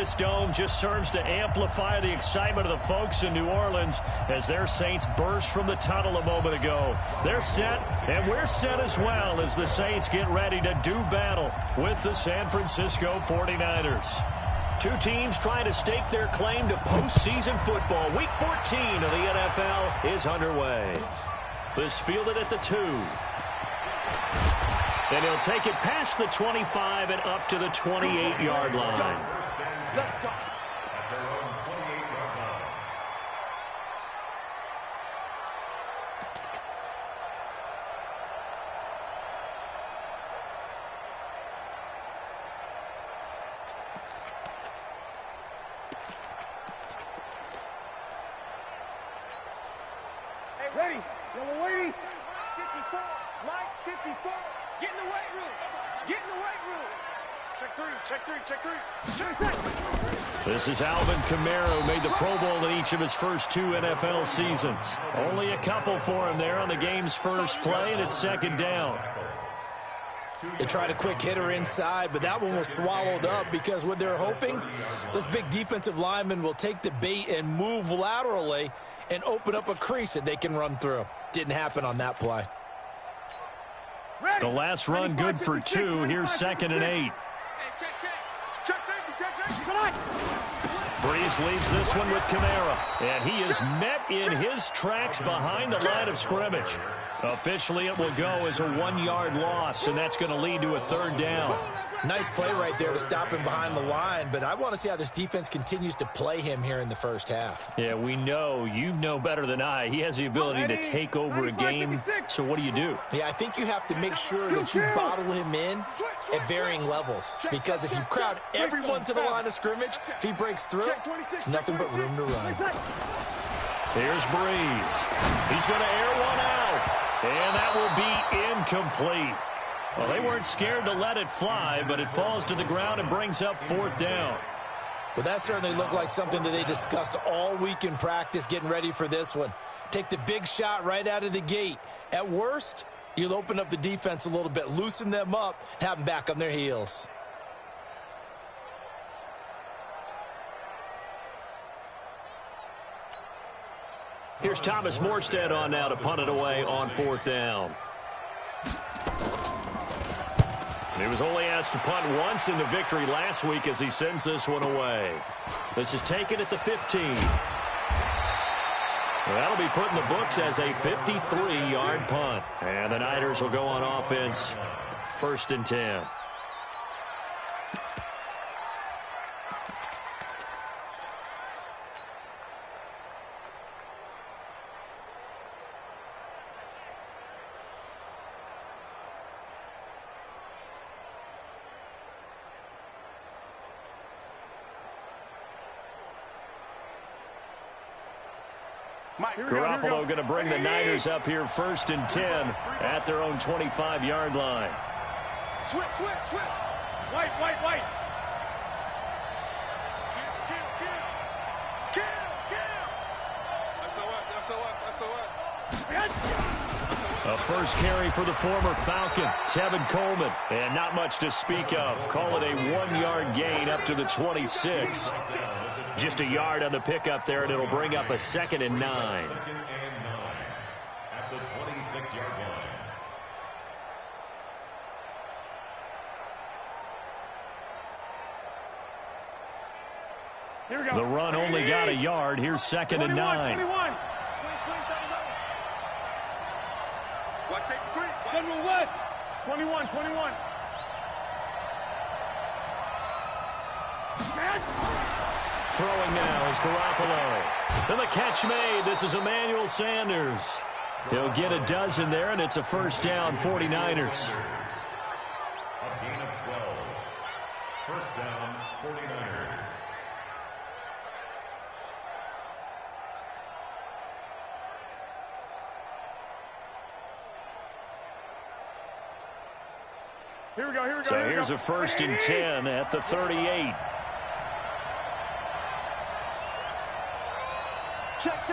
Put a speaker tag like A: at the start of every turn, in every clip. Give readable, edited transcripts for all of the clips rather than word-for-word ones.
A: This dome just serves to amplify the excitement of the folks in New Orleans as their Saints burst from the tunnel a moment ago. They're set, and we're set as well as the Saints get ready to do battle with the San Francisco 49ers. Two teams trying to stake their claim to postseason football. Week 14 of the NFL is underway. This fielded at the 2. And he'll take it past the 25 and up to the 28-yard line.
B: Let's go. Ready. Number 80. 54. Light 54. Get in the weight room. Get in the weight room. Check three. Check three. Check three. Check three.
A: This is Alvin Kamara, who made the Pro Bowl in each of his first 2 NFL seasons. Only a couple for him there on the game's first play, and it's second down.
C: They tried a quick hitter inside, but that one was swallowed up because what they're hoping, this big defensive lineman will take the bait and move laterally and open up a crease that they can run through. Didn't happen on that play.
A: The last run good for 2. Here's 2nd and 8. Breeze leaves this one with Kamara, and he is met in his tracks behind the line of scrimmage. Officially, it will go as a 1-yard loss, and that's going to lead to a 3rd down.
C: Nice play right there to stop him behind the line, but I want to see how this defense continues to play him here in the first half.
A: Yeah, we know. You know better than I. He has the ability to take over a game, so what do you do?
C: Yeah, I think you have to make sure that you bottle him in at varying levels, because if you crowd everyone to the line of scrimmage, if he breaks through, it's nothing but room to run.
A: Here's Breeze. He's going to air one out, and that will be incomplete. Well, they weren't scared to let it fly, but it falls to the ground and brings up 4th down.
C: Well, that certainly looked like something that they discussed all week in practice getting ready for this one. Take the big shot right out of the gate. At worst, you'll open up the defense a little bit, loosen them up, and have them back on their heels.
A: Here's Thomas Morstead on now to punt it away on 4th down. He was only asked to punt once in the victory last week as he sends this one away. This is taken at the 15. Well, that'll be put in the books as a 53-yard punt. And the Niners will go on offense, 1st and 10. Garoppolo going to bring the Niners up here 1st and 10 at their own 25-yard line.
B: Switch. White. Kill.
A: A first carry for the former Falcon, Tevin Coleman. And not much to speak of. Call it a 1-yard gain up to the 26. Just a yard on the pickup there, and it'll bring up a 2nd and 9.
D: At the 26-yard line.
B: Here we go.
A: The run only got a yard. Here's 2nd and 9.
B: 21. Watch it. 21.
A: Throwing now is Garoppolo. And the catch made. This is Emmanuel Sanders. He'll get a dozen there, and it's a 1st down, 49ers.
D: A gain of 12. 1st down, 49ers.
B: Here we go.
A: So here's a 1st and 10 at the 38.
B: Check.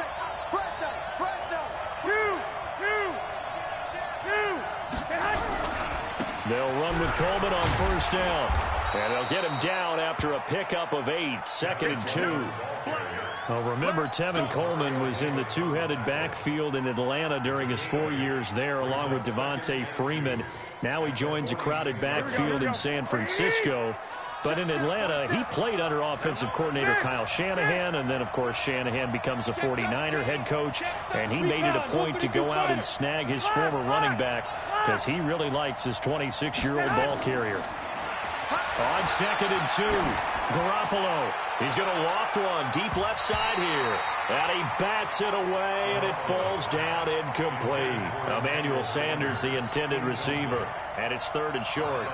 B: Front down. 2.
A: They'll run with Coleman on 1st down. And they'll get him down after a pickup of 8, 2nd and 2. Well, remember, Tevin Coleman was in the two-headed backfield in Atlanta during his 4 years there, along with Devontae Freeman. Now he joins a crowded backfield in San Francisco. But in Atlanta, he played under offensive coordinator Kyle Shanahan, and then, of course, Shanahan becomes a 49er head coach, and he made it a point to go out and snag his former running back because he really likes his 26-year-old ball carrier. On 2nd and 2, Garoppolo. He's going to loft one deep left side here. And he bats it away, and it falls down incomplete. Emmanuel Sanders, the intended receiver. And it's 3rd and short.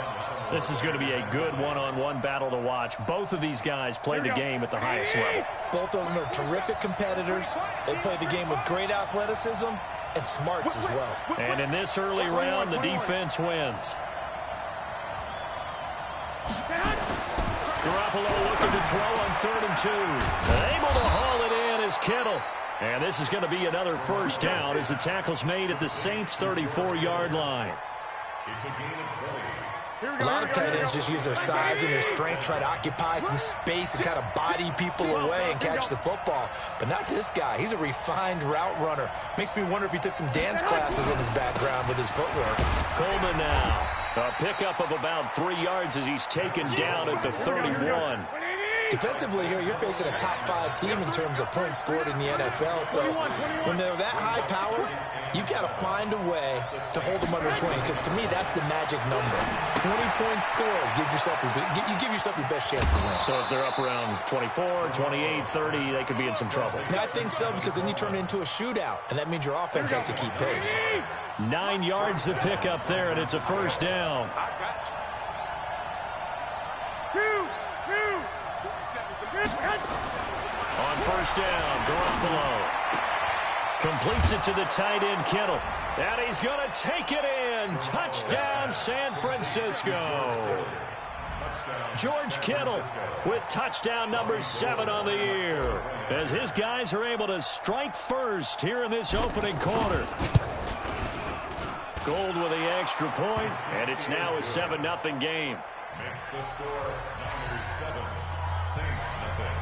A: This is going to be a good one-on-one battle to watch. Both of these guys play the game at the highest level.
C: Both of them are terrific competitors. They play the game with great athleticism and smarts as well.
A: And in this early round, the defense wins. Garoppolo looking to throw on 3rd and 2. Able to haul it in is Kittle. And this is going to be another first down as the tackle's made at the Saints' 34-yard line.
D: It's a gain of 20.
C: A lot of tight ends just use their size and their strength, try to occupy some space and kind of body people away and catch the football. But not this guy. He's a refined route runner. Makes me wonder if he took some dance classes in his background with his footwork.
A: Coleman now. A pickup of about 3 yards as he's taken down at the 31.
C: Defensively here, you're facing a top-5 team in terms of points scored in the NFL. So when they're that high-powered, you've got to find a way to hold them under 20, because to me, that's the magic number. 20 points scored gives yourself you give yourself your best chance to win.
A: So if they're up around 24, 28, 30, they could be in some trouble.
C: I think so, because then you turn it into a shootout, and that means your offense has to keep pace.
A: 9 yards to pick up there, and it's a first down. On first down, Garoppolo completes it to the tight end, Kittle. And he's going to take it in. Touchdown, San Francisco. George Kittle with touchdown number 7 on the year, as his guys are able to strike first here in this opening quarter. Gold with the extra point, and it's now a 7-0 game.
D: Makes the score Niners 7, Saints nothing.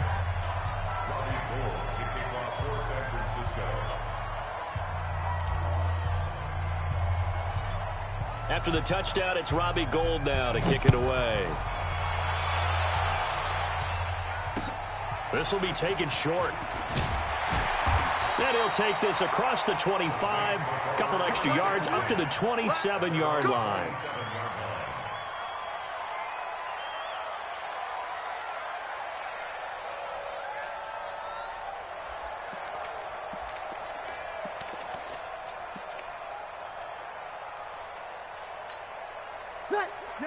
D: Robbie Gould kicking off for San Francisco.
A: After the touchdown, it's Robbie Gould now to kick it away. This will be taken short. And he'll take this across the 25, a couple extra yards, up to the 27-yard line.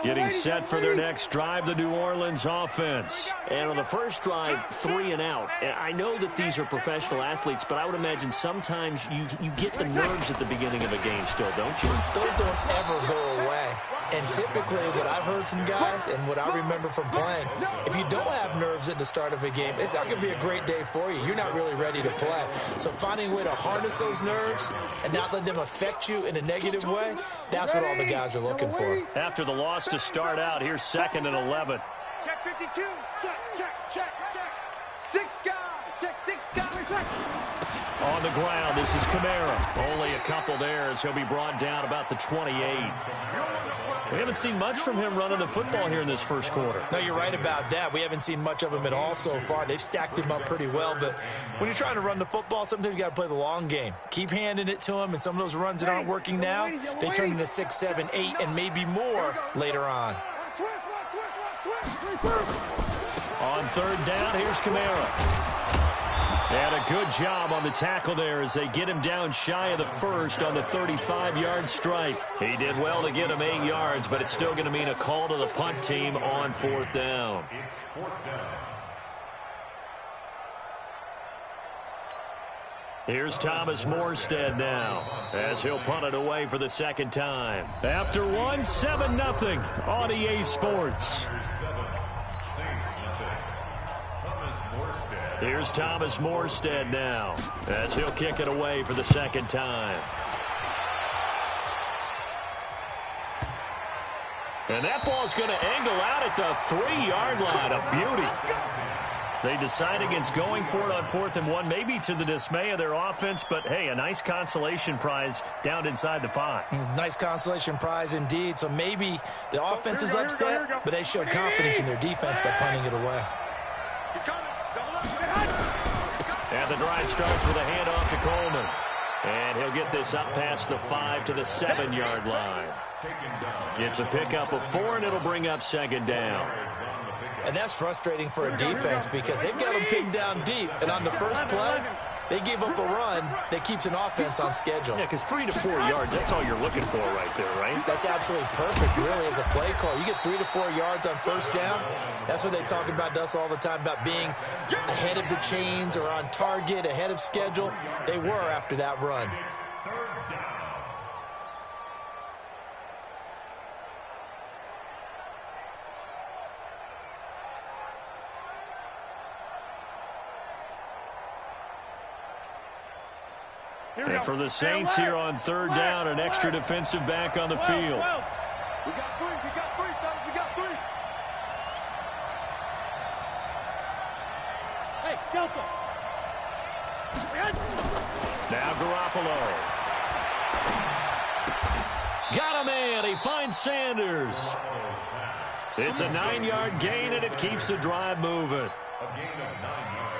A: Getting set for their next drive, the New Orleans offense. And on the first drive, 3 and out. And I know that these are professional athletes, but I would imagine sometimes you get the nerves at the beginning of a game still, don't you?
C: Those don't ever go away. And typically what I've heard from guys and what I remember from playing, if you don't have nerves at the start of a game, it's not going to be a great day for you. You're not really ready to play. So finding a way to harness those nerves and not let them affect you in a negative way, that's what all the guys are looking for.
A: After the loss to start out, here's 2nd and 11.
B: Check 52. Check. 6 guys. Check 6 guys. Check.
A: On the ground, this is Kamara. Only a couple there as he'll be brought down about the 28. We haven't seen much from him running the football here in this first quarter.
C: No, you're right about that. We haven't seen much of him at all so far. They've stacked him up pretty well, but when you're trying to run the football, sometimes you got to play the long game. Keep handing it to him, and some of those runs that aren't working now, they turn into 6, 7, 8, and maybe more later on.
A: On 3rd down, here's Kamara. And a good job on the tackle there as they get him down shy of the first on the 35-yard strike. He did well to get him 8 yards, but it's still going to mean a call to the punt team on 4th down.
D: It's 4th down.
A: Here's Thomas Morstead now as he'll punt it away for the 2nd time. After one, 7-0 on EA Sports. Here's Thomas Morstead now as he'll kick it away for the 2nd time. And that ball's going to angle out at the 3-yard line. A beauty. They decide against going for it on 4th and 1, maybe to the dismay of their offense, but, hey, a nice consolation prize down inside the 5.
C: Nice consolation prize indeed. So maybe the offense is upset, but they showed confidence in their defense by punting it away.
A: And the drive starts with a handoff to Coleman. And he'll get this up past the 5 to the 7-yard line. It's a pickup of 4, and it'll bring up 2nd down.
C: And that's frustrating for a defense because they've got them pinned down deep. And on the first play, they gave up a run that keeps an offense on schedule.
A: Yeah, because 3 to 4 yards, that's all you're looking for right there, right?
C: That's absolutely perfect, really, as a play call. You get 3 to 4 yards on first down. That's what they talk about, Dust, all the time, about being ahead of the chains or on target, ahead of schedule. They were after that run.
A: And for the Saints here on 3rd down, an extra defensive back on the field.
B: We got 3, fellas, we got 3. Hey, Delta.
A: Now Garoppolo. Got a man. He finds Sanders. It's a 9-yard gain, and it keeps the drive moving.
D: A gain of 9 yards.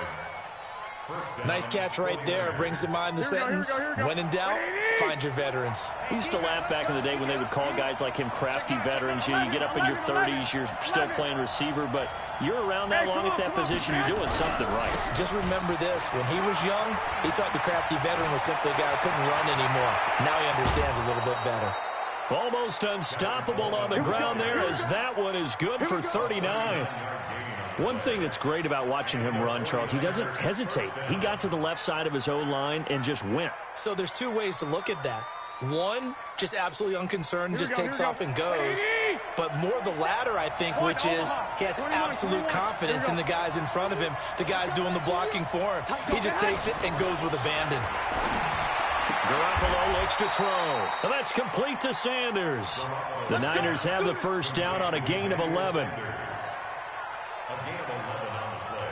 C: Nice catch right there. Brings to mind the sentence, when in doubt, find your veterans.
A: I used to laugh back in the day when they would call guys like him crafty veterans. You get up in your 30s, you're still playing receiver, but you're around that long at that position, you're doing something right.
C: Just remember this. When he was young, he thought the crafty veteran was simply a guy who couldn't run anymore. Now he understands a little bit better.
A: Almost unstoppable on the ground there, as that one is good for 39. One thing that's great about watching him run, Charles, he doesn't hesitate. He got to the left side of his own line and just went.
C: So there's 2 ways to look at that. One, just absolutely unconcerned, just takes off and goes. But more the latter, I think, which is he has absolute confidence in the guys in front of him, the guys doing the blocking for him. He just takes it and goes with abandon.
A: Garoppolo looks to throw. And that's complete to Sanders. The Niners have the first down on a gain of 11.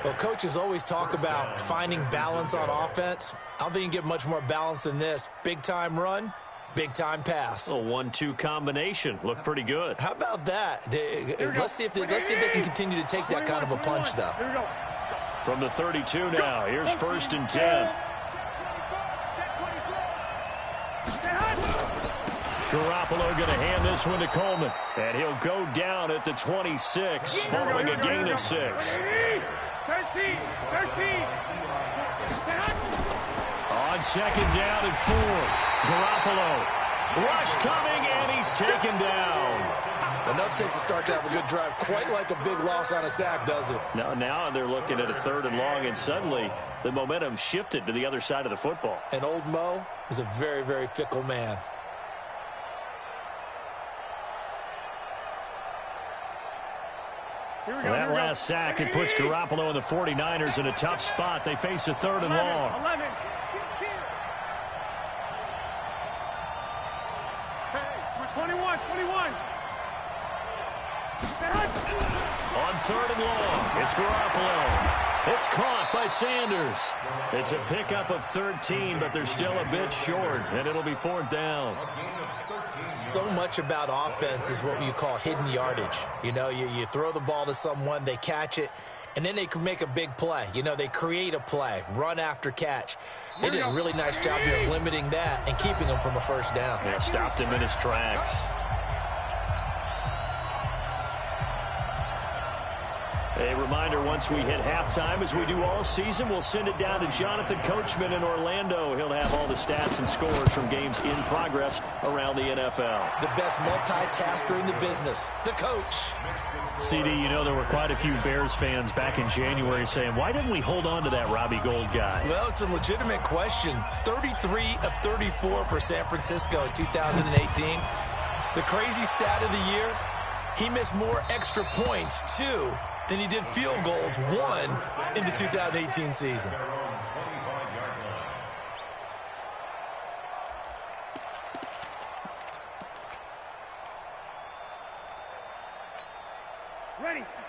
C: Well, coaches always talk about finding balance on offense. I don't think you can get much more balance than this. Big-time run, big-time pass.
A: A 1-2 combination. Looked pretty good.
C: How about that? Let's see if they can continue to take that kind of a punch, though.
A: From the 32 now, here's 1st and 10. Garoppolo going to hand this one to Coleman. And he'll go down at the 26, following a gain of 6.
B: 13.
A: On 2nd down and 4. Garoppolo. Rush coming, and he's taken down.
C: Enough takes a start to have a good drive. Quite like a big loss on a sack, does it?
A: Now they're looking at a 3rd and long, and suddenly the momentum shifted to the other side of the football.
C: And old Mo is a very, very fickle man.
A: That last sack, it puts Garoppolo and the 49ers in a tough spot. They face a 3rd and long.
B: 11. Hey, switch 21.
A: On 3rd and long, it's Garoppolo. It's caught by Sanders. It's a pickup of 13, but they're still a bit short, and it'll be 4th down.
C: So much about offense is what you call hidden yardage. You know, you throw the ball to someone, they catch it, and then they can make a big play. You know, they create a play, run after catch. They did a really nice job here of limiting that and keeping him from a first down.
A: Yeah, stopped him in his tracks. A reminder, once we hit halftime, as we do all season, we'll send it down to Jonathan Coachman in Orlando. He'll have all the stats and scores from games in progress around the NFL.
C: The best multitasker in the business, the coach.
A: CD, you know there were quite a few Bears fans back in January saying, why didn't we hold on to that Robbie Gould guy?
C: Well, it's a legitimate question. 33 of 34 for San Francisco in 2018. The crazy stat of the year, he missed more extra points, too, than he did field goals, 1 in the 2018 season.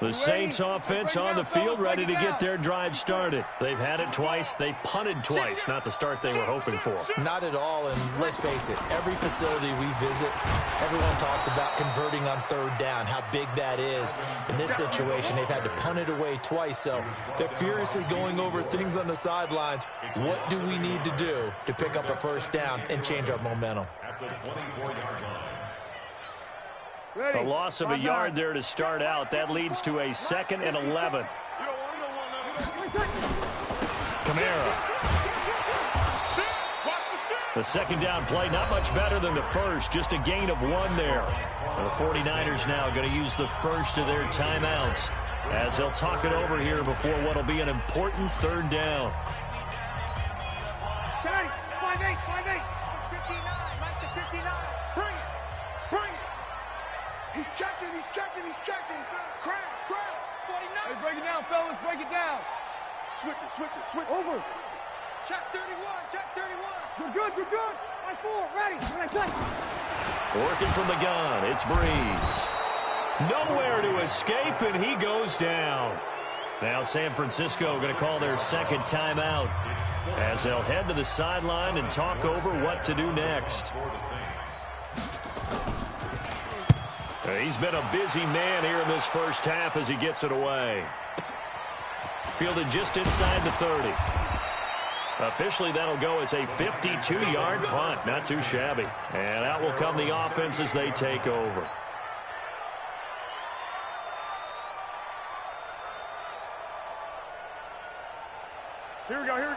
A: The Saints offense on the field, ready to get their drive started. They've had it twice. They've punted twice. Not the start they were hoping for.
C: Not at all, and let's face it, every facility we visit, everyone talks about converting on third down, how big that is. In this situation, they've had to punt it away twice, so they're furiously going over things on the sidelines. What do we need to do to pick up a first down and change our momentum?
D: At the 24-yard line.
A: A loss of a yard there to start out. That leads to a 2nd and 11. Kamara. The second down play, not much better than the first. Just a gain of 1 there. And the 49ers now going to use the first of their timeouts as they'll talk it over here before what will be an important third down.
B: 5-8, 5-8. 59, Mike to 59. Bring it. Bring it. He's checking. Crash. 49. Hey, break it down, fellas. Break it down. Switch it. Over. Check 31. We're good. Line 4, ready.
A: Working from the gun, it's Breeze. Nowhere to escape, and he goes down. Now San Francisco going to call their second timeout as they'll head to the sideline and talk over what to do next. He's been a busy man here in this first half as he gets it away. Fielded just inside the 30. Officially, that'll go as a 52-yard punt. Not too shabby. And out will come the offense as they take over.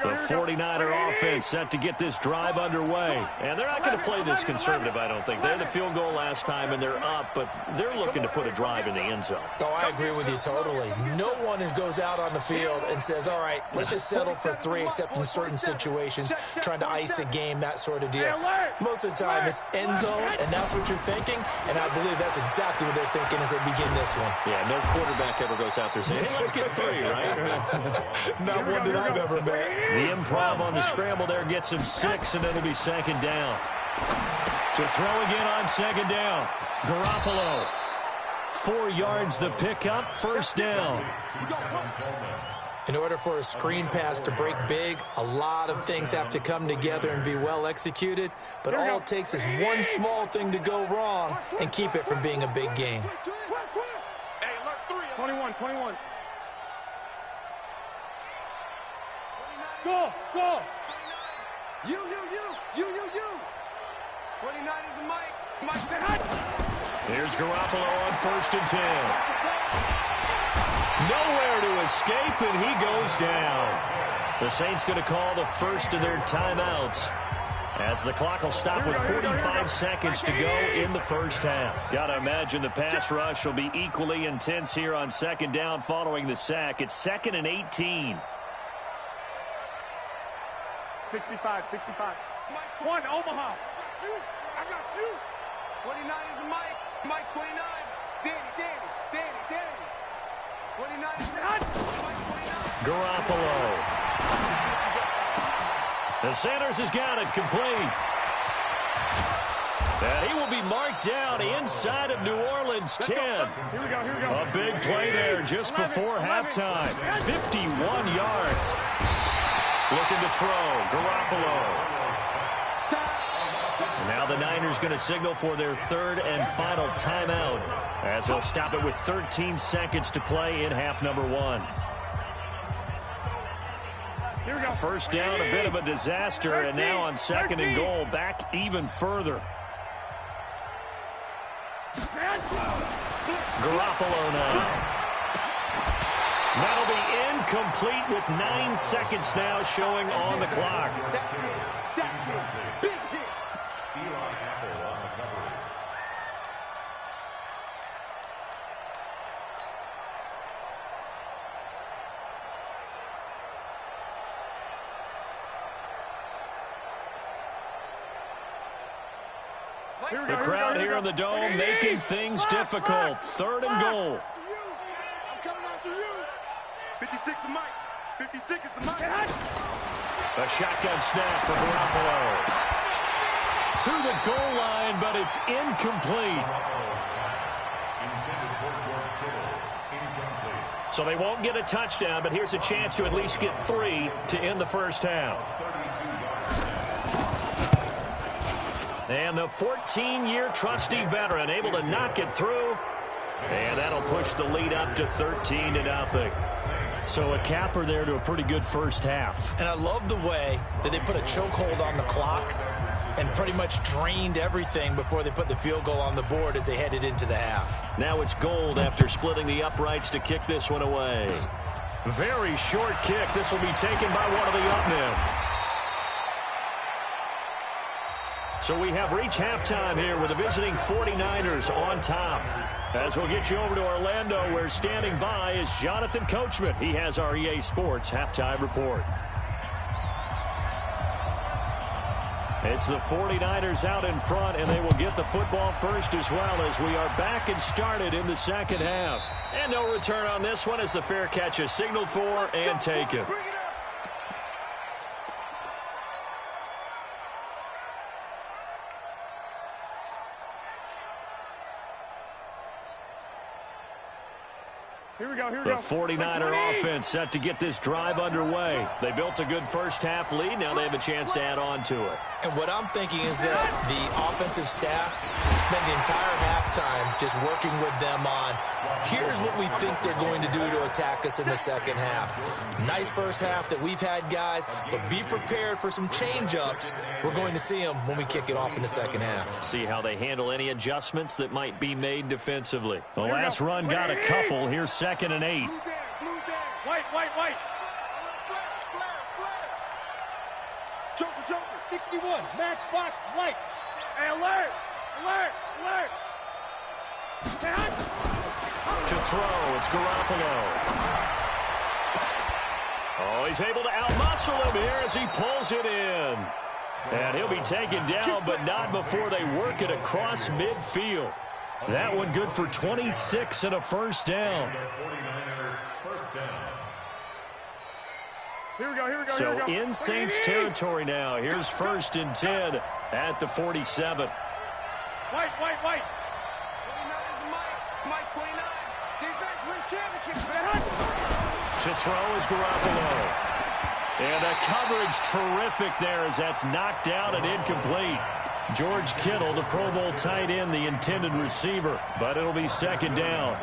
A: The 49er offense set to get this drive underway. And they're not going to play this conservative, I don't think. They had the field goal last time, and they're up, but they're looking to put a drive in the end zone.
C: Oh, I agree with you totally. No one goes out on the field and says, all right, let's just settle for 3, except in certain situations, trying to ice a game, that sort of deal. Most of the time, it's end zone, and that's what you're thinking, and I believe that's exactly what they're thinking as they begin this one.
A: Yeah, no quarterback ever goes out there saying, hey, let's get 3, right?
C: Not one that I've ever met.
A: The improv on the scramble there gets him 6, and it'll be second down. To throw again on second down. Garoppolo. 4 yards the pickup, first down.
C: In order for a screen pass to break big, a lot of things have to come together and be well executed, but all it takes is one small thing to go wrong and keep it from being a big game.
B: 21. Go. You. 29 is the Mike said hot.
A: Here's Garoppolo on 1st and 10. Nowhere to escape, and he goes down. The Saints going to call the first of their timeouts as the clock will stop with 45 seconds to go in the first half. Got to imagine the pass rush will be equally intense here on second down following the sack. It's 2nd and 18.
B: 65. 1, Omaha. I got you. 29 is the Mike 29. Danny. 29 is the Mike 29.
A: Garoppolo. The Sanders has got it complete. And he will be marked down inside of New Orleans 10.
B: Here we go.
A: A big play there just before halftime. 51 yards. Looking to throw. Garoppolo. And now the Niners going to signal for their third and final timeout as they'll stop it with 13 seconds to play in half number 1. First down, a bit of a disaster, and now on 2nd and goal, back even further. Garoppolo now. That'll be incomplete with 9 seconds now showing on the clock. The crowd here in the Dome making things difficult. 3rd and goal.
B: I'm coming after you. 56 is Mike. 56 is the Mike.
A: A shotgun snap for Garoppolo. To the goal line, but it's incomplete.
D: Intended for George Kittle.
A: So they won't get a touchdown, but here's a chance to at least get 3 to end the first half. And the 14-year trusty veteran able to knock it through. And that'll push the lead up to 13-0. So a capper there to a pretty good first half.
C: And I love the way that they put a chokehold on the clock and pretty much drained everything before they put the field goal on the board as they headed into the half.
A: Now it's Gold after splitting the uprights to kick this one away. Very short kick. This will be taken by one of the up men. So we have reached halftime here with the visiting 49ers on top. As we'll get you over to Orlando, where standing by is Jonathan Coachman. He has our EA Sports halftime report. It's the 49ers out in front, and they will get the football first as well as we are back and started in the second half. And no return on this one as the fair catch is signaled for and taken.
B: Here we go.
A: The 49er offense set to get this drive underway. They built a good first half lead. Now they have a chance to add on to it.
C: And what I'm thinking is that the offensive staff spent the entire halftime just working with them on, here's what we think they're going to do to attack us in the second half. Nice first half that we've had, guys, but be prepared for some change-ups. We're going to see them when we kick it off in the second half.
A: See how they handle any adjustments that might be made defensively. The last run got a couple. Here's 2nd and 8.
B: White. Joker, 61, matchbox, light. Hey, alert.
A: To throw, it's Garoppolo. Oh, he's able to outmuscle him here as he pulls it in. And he'll be taken down, but not before they work it across midfield. That one good for 26 and a first down.
B: Here we go.
A: So in Saints territory now. Here's 1st and 10 at the 47.
B: White. 29 Mike 29. Defense wins championship.
A: To throw is Garoppolo. And the coverage terrific there as that's knocked out and incomplete. George Kittle, the Pro Bowl tight end, the intended receiver. But it'll be 2nd down.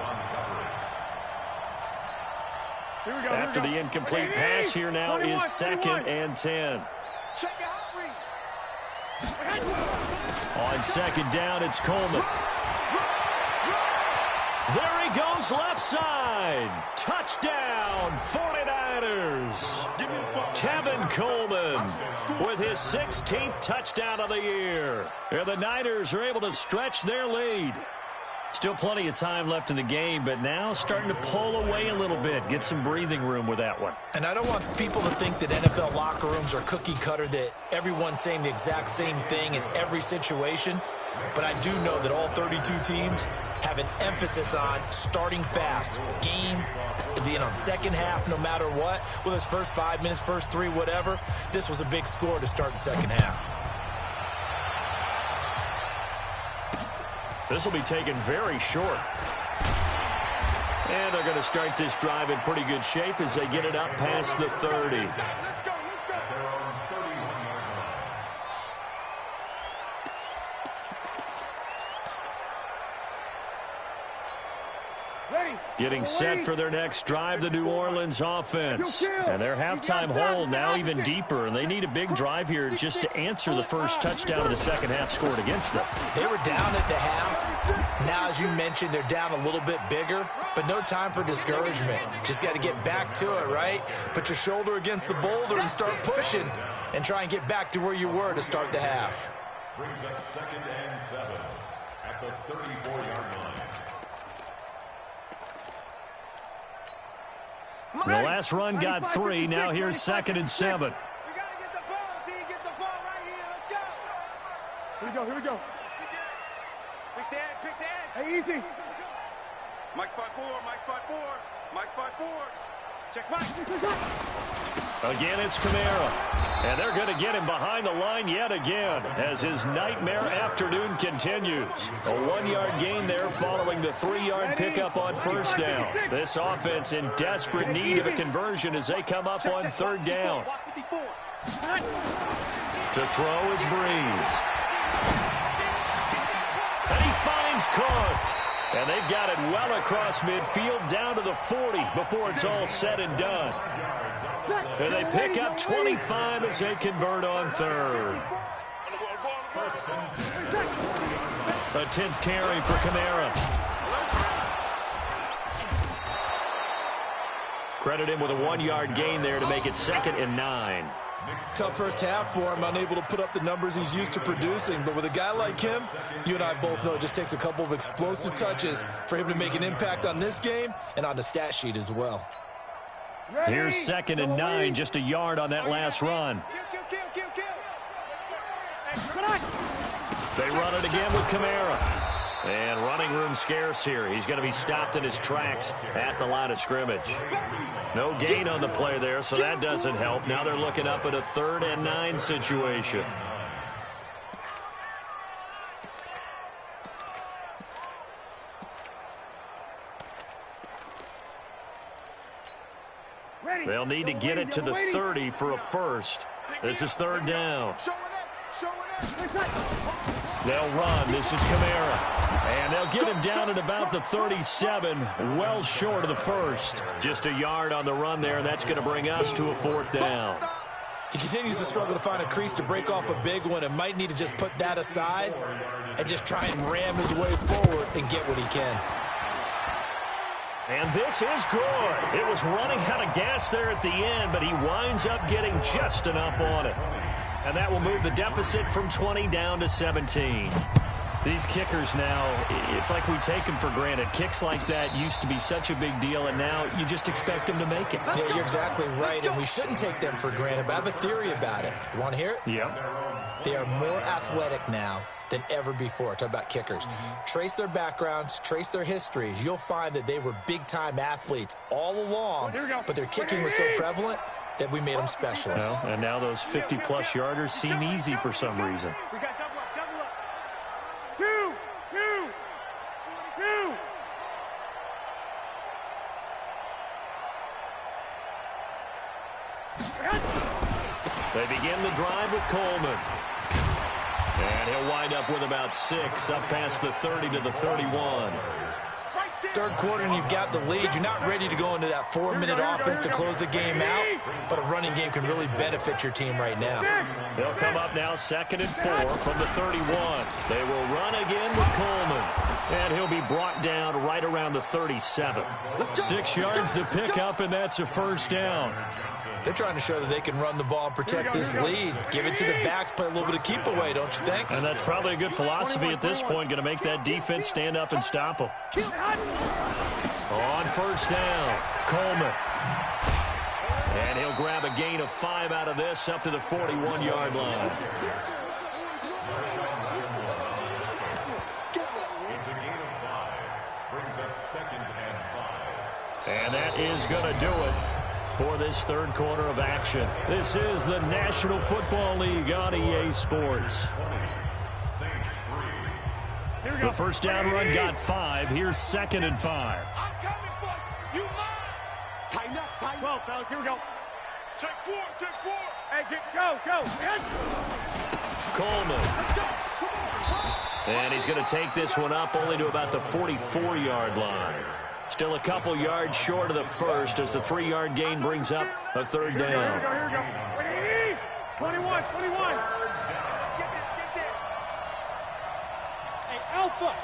A: After the incomplete pass, here now is 2nd and 10.
B: Check your hot read.
A: On 2nd down, it's Coleman. There he goes left side. Touchdown, 49ers. Tevin Coleman with his 16th touchdown of the year. And the Niners are able to stretch their lead. Still plenty of time left in the game, but now starting to pull away a little bit. Get some breathing room with that one.
C: And I don't want people to think that NFL locker rooms are cookie cutter, that everyone's saying the exact same thing in every situation. But I do know that all 32 teams have an emphasis on starting fast. Game, second half, no matter what. Whether it's first 5 minutes, first 3, whatever. This was a big score to start the second half.
A: This will be taken very short. And they're going to start this drive in pretty good shape as they get it up past the 30.
B: Let's go. Ready.
A: Getting set for their next drive, the New Orleans offense. And their halftime hole now even deeper, and they need a big drive here just to answer the first touchdown of the second half scored against them.
C: They were down at the half. Now, as you mentioned, they're down a little bit bigger, but no time for discouragement. Just got to get back to it, right? Put your shoulder against the boulder and start pushing and try and get back to where you were to start the half.
D: Brings up 2nd and 7 at the 34-yard line.
A: The last run got 3. Now here's 2nd and 7.
B: We got to get the ball, D. Get the ball right here. Let's go. Here we go. Pick the edge. Hey, easy. Mike spot 4. Check Mike.
A: Again, it's Kamara. And they're going to get him behind the line yet again as his nightmare afternoon continues. A 1-yard gain there following the 3-yard pickup on first down. This offense in desperate need of a conversion as they come up on third down. To throw is Breeze. And he finds Cook. And they've got it well across midfield down to the 40 before it's all said and done. And they pick up 25 as they convert on third. A 10th carry for Kamara. Credit him with a 1-yard gain there to make it 2nd and 9.
C: Tough first half for him, unable to put up the numbers he's used to producing. But with a guy like him, you and I both know it just takes a couple of explosive touches for him to make an impact on this game and on the stat sheet as well.
A: Here's 2nd and 9, just a yard on that last run. They run it again with Kamara. And running room scarce here. He's going to be stopped in his tracks at the line of scrimmage. No gain on the play there, so that doesn't help. Now they're looking up at a 3rd and 9 situation. They'll need to get it to the 30 for a first. This is 3rd down. They'll run. This is Kamara. And they'll get him down at about the 37, well short of the first. Just a yard on the run there, and that's going to bring us to a 4th down.
C: He continues to struggle to find a crease to break off a big one and might need to just put that aside and just try and ram his way forward and get what he can.
A: And this is good. It was running out of gas there at the end, but he winds up getting just enough on it. And that will move the deficit from 20 down to 17. These kickers now, it's like we take them for granted. Kicks like that used to be such a big deal, and now you just expect them to make it.
C: Yeah, you're exactly right, and we shouldn't take them for granted, but I have a theory about it. You want to hear it?
A: Yep.
C: They are more athletic now than ever before. Talk about kickers. Trace their backgrounds, trace their histories. You'll find that they were big-time athletes all along, but their kicking was so prevalent that we made them specialists.
A: Well, and now those 50-plus yarders seem easy for some reason.
B: We got double up, double up. 2, 2, 2.
A: They begin the drive with Coleman. And he'll wind up with about 6, up past the 30 to the 31.
C: Third quarter and you've got the lead. You're not ready to go into that 4-minute offense to close the game out, but a running game can really benefit your team right now.
A: They'll come up now 2nd and 4 from the 31. They will run again with Coleman. And he'll be brought down right around the 37. 6 yards to pick up, and that's a 1st down.
C: They're trying to show that they can run the ball and protect this lead. Give it to the backs, play a little bit of keep away, don't you think?
A: And that's probably a good philosophy at this point, going to make that defense stand up and stop them. On 1st down, Coleman. And he'll grab a gain of 5 out of this up to the 41-yard line.
D: It's a gain of 5. Brings up 2nd and 5.
A: And that is going to do it for this third quarter of action. This is the National Football League on EA Sports. The first down run got 5. Here's 2nd and 5.
B: I'm coming for you. You mind? Tighten up, tighten up. 12, fellas. Here we go. Take 4, take 4. Hey, go, go.
A: Coleman. And he's going to take this one up only to about the 44-yard line. Still a couple yards short of the first as the 3-yard gain brings up a 3rd down.
B: Here we go. 21, 21. Let's get this. Hey, Alpha.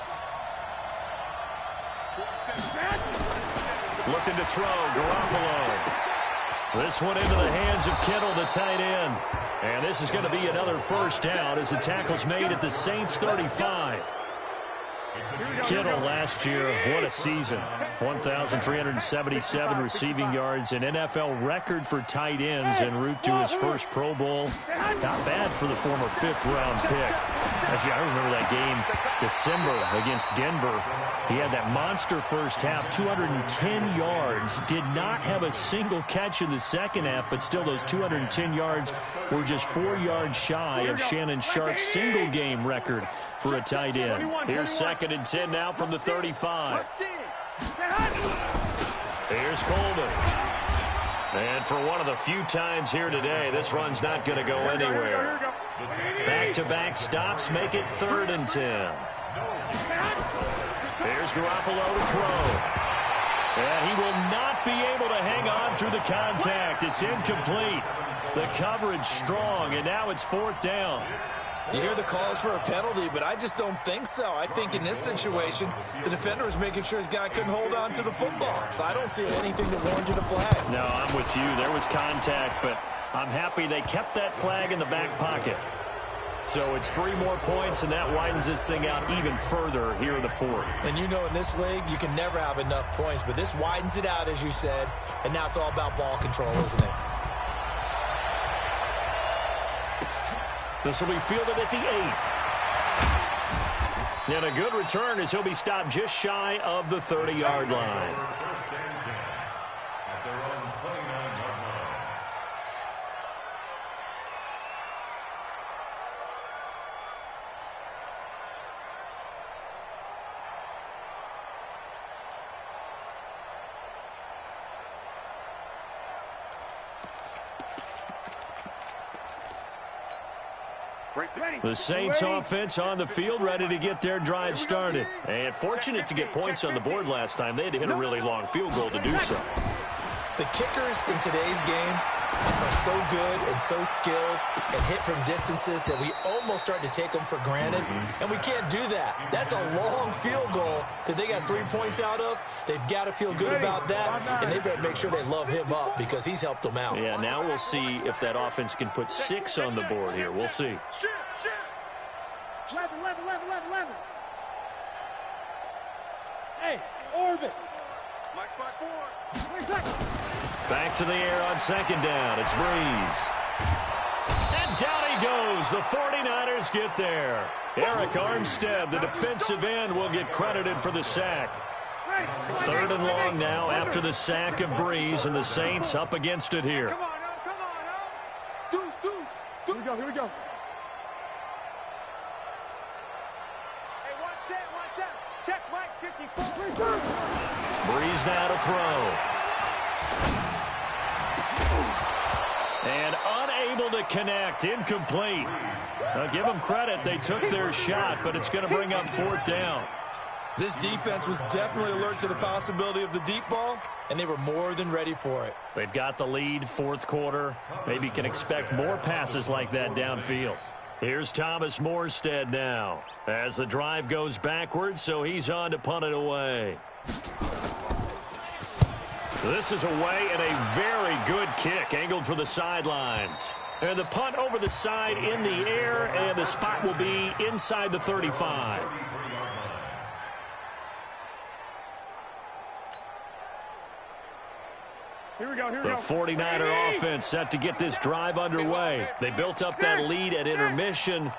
A: Looking to throw, Garoppolo. This one into the hands of Kittle, the tight end. And this is going to be another 1st down as the tackle's made at the Saints 35. Kittle last year, what a season. 1,377 receiving yards, an NFL record for tight ends en route to his first Pro Bowl. Not bad for the former 5th-round pick. Actually, I remember that game, December, against Denver. He had that monster first half, 210 yards. Did not have a single catch in the second half, but still those 210 yards were just 4 yards shy of Shannon Sharp's single-game record for a tight end. Here's 2nd and 10 now from the 35. Here's Coleman. And for one of the few times here today, this run's not going to go anywhere. Back-to-back stops make it 3rd and 10. Here's Garoppolo to throw. And he will not be able to hang on through the contact. It's incomplete. The coverage strong, and now it's 4th down.
C: You hear the calls for a penalty, but I just don't think so. I think in this situation, the defender was making sure his guy couldn't hold on to the football. So I don't see anything that warranted a flag.
A: No, I'm with you. There was contact, but I'm happy they kept that flag in the back pocket. So it's 3 more points, and that widens this thing out even further here in the 4th.
C: And you know in this league, you can never have enough points, but this widens it out, as you said, and now it's all about ball control, isn't it?
A: This will be fielded at the 8. And a good return as he'll be stopped just shy of the 30-yard line.
D: First and 10 at their own 29-yard line.
A: The Saints offense on the field, ready to get their drive started. And fortunate to get points on the board last time. They had to hit a really long field goal to do so.
C: The kickers in today's game are so good and so skilled and hit from distances that we almost start to take them for granted. And we can't do that. That's a long field goal that they got 3 points out of. They've got to feel good about that, and they better make sure they love him up because he's helped them out.
A: Yeah, now we'll see if that offense can put 6 on the board here. We'll see.
B: 11. Hey, orbit. Mike's by 4.
A: Back to the air on 2nd down. It's Breeze. And down he goes. The 49ers get there. Eric Armstead, the defensive end, will get credited for the sack. 3rd and long now after the sack of Breeze, and the Saints up against it here.
B: Come on, Deuce. Here we go. Hey, watch that. Check Mike 54.
A: Breeze now to throw. And unable to connect. Incomplete. Now give them credit. They took their shot, but it's going to bring up 4th down.
C: This defense was definitely alert to the possibility of the deep ball, and they were more than ready for it.
A: They've got the lead, 4th quarter. Maybe can expect more passes like that downfield. Here's Thomas Morstead now as the drive goes backwards, so he's on to punt it away. This is away and a very good kick angled for the sidelines. And the punt over the side in the air, and the spot will be inside the 35.
B: Here we go.
A: The 49er offense set to get this drive underway. They built up that lead at intermission,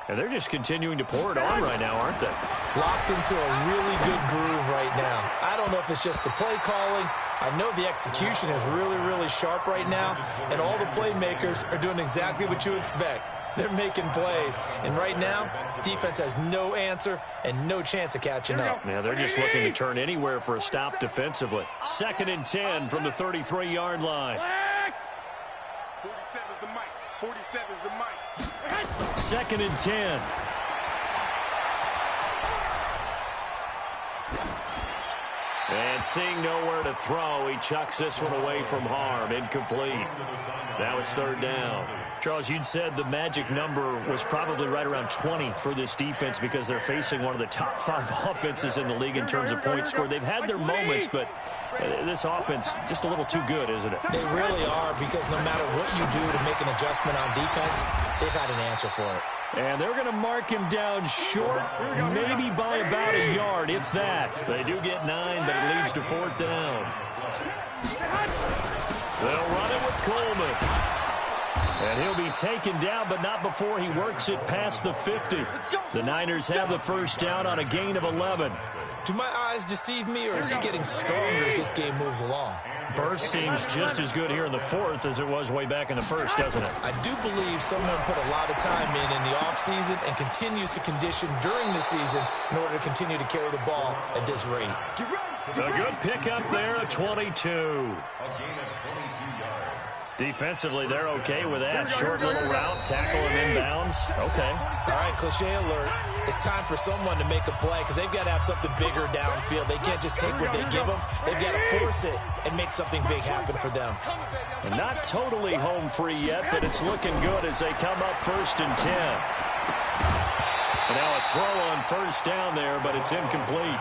A: and they're just continuing to pour it on right now, aren't they?
C: Locked into a really good groove right now. I don't know if it's just the play calling. I know the execution is really, really sharp right now, and all the playmakers are doing exactly what you expect. They're making plays, and right now, defense has no answer and no chance of catching up.
A: Yeah, they're just looking to turn anywhere for a stop defensively. 2nd and 10 from the 33-yard line.
B: 47's the mic. 47's the mic.
A: 2nd and 10. And seeing nowhere to throw, he chucks this one away from harm. Incomplete. Now it's 3rd down. Charles, you'd said the magic number was probably right around 20 for this defense because they're facing one of the top 5 offenses in the league in terms of points scored. They've had their moments, but this offense just a little too good, isn't it?
C: They really are, because no matter what you do to make an adjustment on defense, they've had an answer for it.
A: And they're going to mark him down short, maybe by about a yard, if that. They do get 9, but it leads to 4th down. They'll run it with Coleman. And he'll be taken down, but not before he works it past the 50. The Niners have the first down on a gain of 11.
C: Do my eyes deceive me, or is he getting stronger as this game moves along?
A: Burst seems just as good here in the fourth as it was way back in the first, doesn't it?
C: I do believe someone put a lot of time in the offseason and continues to condition during the season in order to continue to carry the ball at this rate.
A: A good pickup there at 22. Defensively, they're okay with that. Short little route, tackle him inbounds. Okay.
C: All right, cliche alert. It's time for someone to make a play because they've got to have something bigger downfield. They can't just take what they give them. They've got to force it and make something big happen for them.
A: Not totally home free yet, but it's looking good as they come up 1st and 10. And now a throw on first down there, but it's incomplete.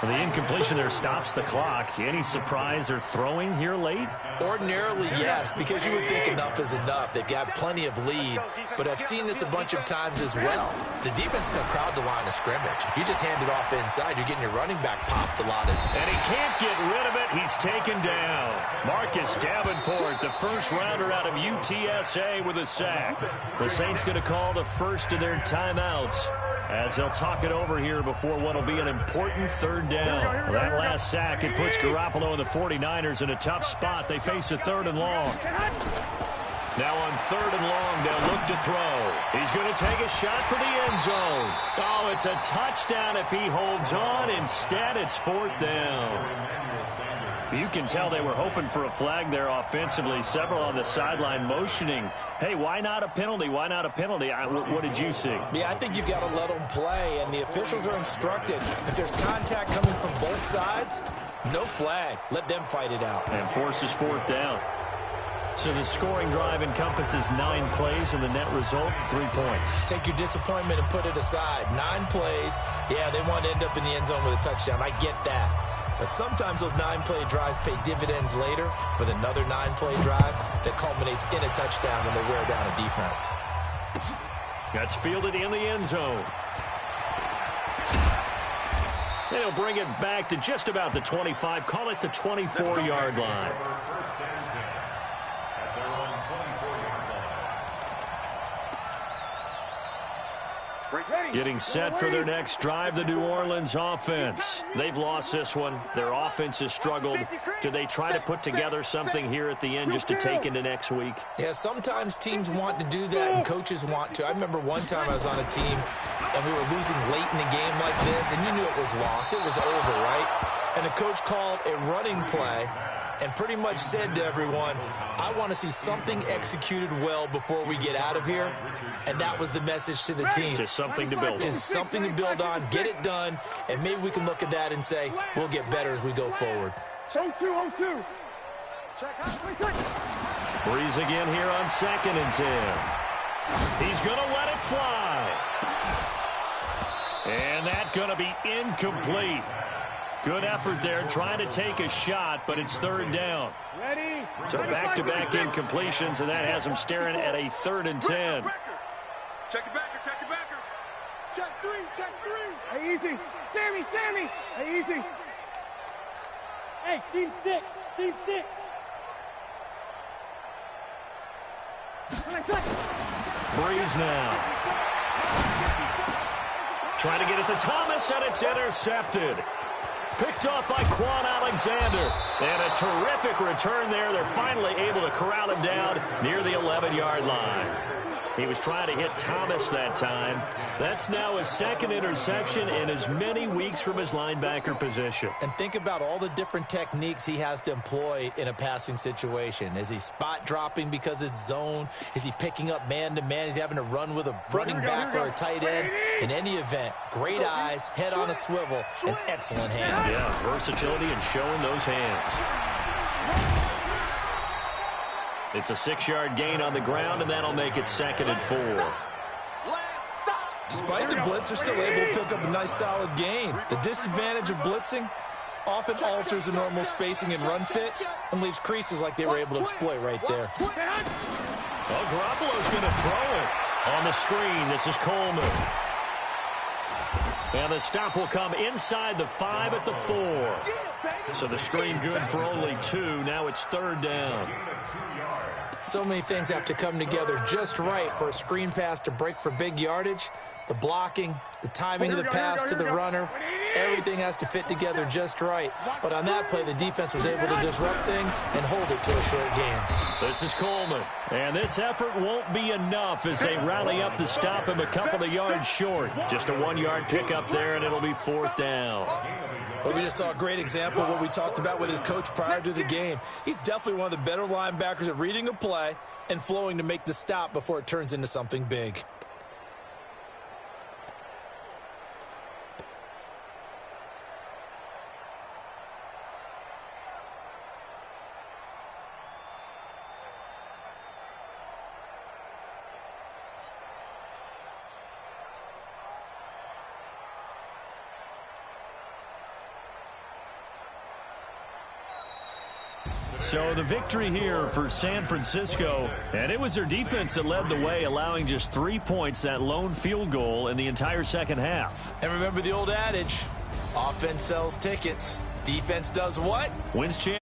A: The incompletion there stops the clock. Any surprise they're throwing here late?
C: Ordinarily, yes, because you would think enough is enough. They've got plenty of lead, but I've seen this a bunch of times as well. The defense can crowd the line of scrimmage. If you just hand it off inside, you're getting your running back popped a lot.
A: And he can't get rid of it. He's taken down. Marcus Davenport, the first rounder out of UTSA with a sack. The Saints going to call the first of their timeouts as they'll talk it over here before what will be an important third down. That last sack, it puts Garoppolo and the 49ers in a tough spot. They face a 3rd and long. Now on 3rd and long, they'll look to throw. He's going to take a shot for the end zone. Oh, it's a touchdown if he holds on. Instead, it's 4th down. You can tell they were hoping for a flag there offensively. Several on the sideline motioning. Hey, why not a penalty? Why not a penalty? What did you see?
C: Yeah, I think you've got to let them play, and the officials are instructed. If there's contact coming from both sides, no flag. Let them fight it out.
A: And forces 4th down. So the scoring drive encompasses 9 plays, and the net result, 3 points.
C: Take your disappointment and put it aside. 9 plays. Yeah, they want to end up in the end zone with a touchdown. I get that. But sometimes those 9-play drives pay dividends later with another 9-play drive that culminates in a touchdown when they wear down a defense.
A: That's fielded in the end zone. They'll bring it back to just about the 25. Call it the 24-yard line. Getting set for their next drive, the New Orleans offense. They've lost this one. Their offense has struggled. Do they try to put together something here at the end just to take into next week?
C: Yeah, sometimes teams want to do that and coaches want to. I remember one time I was on a team and we were losing late in a game like this, and you knew it was lost. It was over, right? And the coach called a running play and pretty much said to everyone, I want to see something executed well before we get out of here. And that was the message to the team.
A: Just something to build on.
C: Just something to build on, get it done, and maybe we can look at that and say, we'll get better as we go forward.
B: 0-2.
A: Breeze again here on 2nd and 10. He's going to let it fly. And that's going to be incomplete. Good effort there, trying to take a shot, but it's 3rd down.
B: Ready?
A: So back-to-back incompletions, and that has him staring at a 3rd and 10.
B: Check it backer, check it backer. Check 3. Hey, easy. Sammy. Hey, easy. Hey, seam 6.
A: Breeze now. Trying to get it to Thomas, and it's intercepted. Picked off by Quan Alexander. And a terrific return there. They're finally able to corral him down near the 11-yard line. He was trying to hit Thomas that time. That's now his 2nd interception in as many weeks from his linebacker position.
C: And think about all the different techniques he has to employ in a passing situation. Is he spot dropping because it's zone? Is he picking up man-to-man? Is he having to run with a running back or a tight end? In any event, great eyes, head on a swivel, and excellent hands.
A: Yeah, versatility and showing those hands. It's a 6-yard gain on the ground, and that'll make it 2nd and 4.
C: Despite the blitz, they're still able to pick up a nice, solid gain. The disadvantage of blitzing often alters the normal spacing and run fits and leaves creases like they were able to exploit right there.
A: Well, Garoppolo's going to throw it on the screen. This is Coleman. And the stop will come inside the 5 at the 4. So the screen good for only 2. Now it's 3rd down.
C: So many things have to come together just right for a screen pass to break for big yardage. The blocking, the timing of the pass to the runner, everything has to fit together just right. But on that play, the defense was able to disrupt things and hold it to a short gain.
A: This is Coleman. And this effort won't be enough as they rally up to stop him a couple of yards short. Just a 1-yard pickup there, and it'll be 4th down.
C: Well, we just saw a great example of what we talked about with his coach prior to the game. He's definitely one of the better linebackers at reading a play and flowing to make the stop before it turns into something big.
A: So the victory here for San Francisco, and it was their defense that led the way, allowing just 3 points, that lone field goal in the entire second half.
C: And remember the old adage, offense sells tickets. Defense does what?
A: Wins champ.